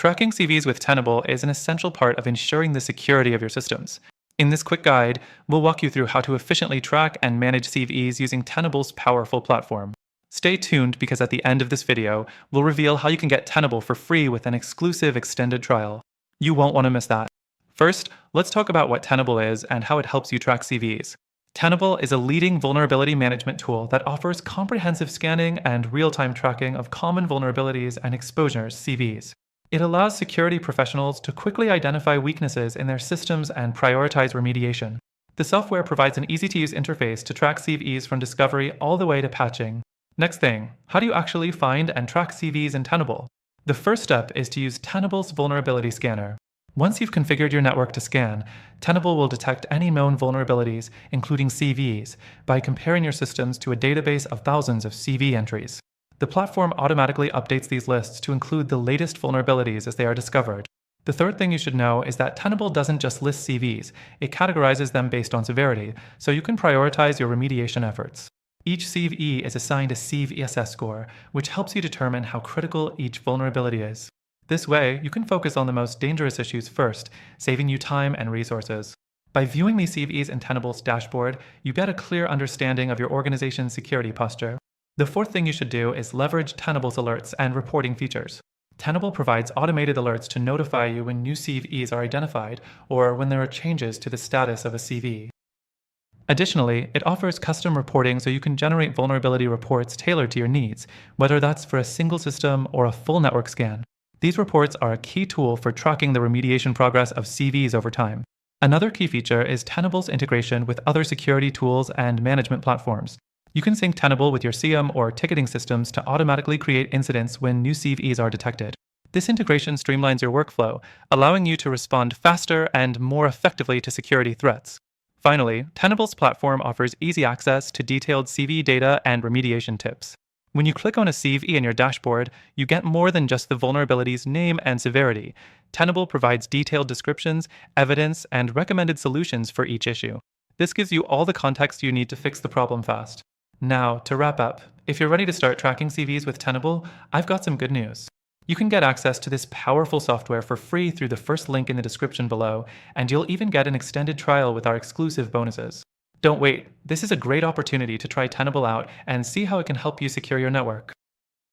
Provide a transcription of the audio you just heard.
Tracking CVs with Tenable is an essential part of ensuring the security of your systems. In this quick guide, we'll walk you through how to efficiently track and manage CVEs using Tenable's powerful platform. Stay tuned because at the end of this video, we'll reveal how you can get Tenable for free with an exclusive extended trial. You won't want to miss that. First, let's talk about what Tenable is and how it helps you track CVEs. Tenable is a leading vulnerability management tool that offers comprehensive scanning and real-time tracking of common vulnerabilities and exposures, CVEs. It allows security professionals to quickly identify weaknesses in their systems and prioritize remediation. The software provides an easy-to-use interface to track CVEs from discovery all the way to patching. Next thing, how do you actually find and track CVEs in Tenable? The first step is to use Tenable's vulnerability scanner. Once you've configured your network to scan, Tenable will detect any known vulnerabilities, including CVEs, by comparing your systems to a database of thousands of CV entries. The platform automatically updates these lists to include the latest vulnerabilities as they are discovered. The third thing you should know is that Tenable doesn't just list CVs, it categorizes them based on severity, so you can prioritize your remediation efforts. Each CVE is assigned a CVEs score, which helps you determine how critical each vulnerability is. This way, you can focus on the most dangerous issues first, saving you time and resources. By viewing these CVEs in Tenable's dashboard, you get a clear understanding of your organization's security posture. The fourth thing you should do is leverage Tenable's alerts and reporting features. Tenable provides automated alerts to notify you when new CVEs are identified or when there are changes to the status of a CVE. Additionally, it offers custom reporting so you can generate vulnerability reports tailored to your needs, whether that's for a single system or a full network scan. These reports are a key tool for tracking the remediation progress of CVEs over time. Another key feature is Tenable's integration with other security tools and management platforms. You can sync Tenable with your CM or ticketing systems to automatically create incidents when new CVEs are detected. This integration streamlines your workflow, allowing you to respond faster and more effectively to security threats. Finally, Tenable's platform offers easy access to detailed CVE data and remediation tips. When you click on a CVE in your dashboard, you get more than just the vulnerability's name and severity. Tenable provides detailed descriptions, evidence, and recommended solutions for each issue. This gives you all the context you need to fix the problem fast. Now, to wrap up, if you're ready to start tracking CVEs with Tenable, I've got some good news. You can get access to this powerful software for free through the first link in the description below, and you'll even get an extended trial with our exclusive bonuses. Don't wait, this is a great opportunity to try Tenable out and see how it can help you secure your network.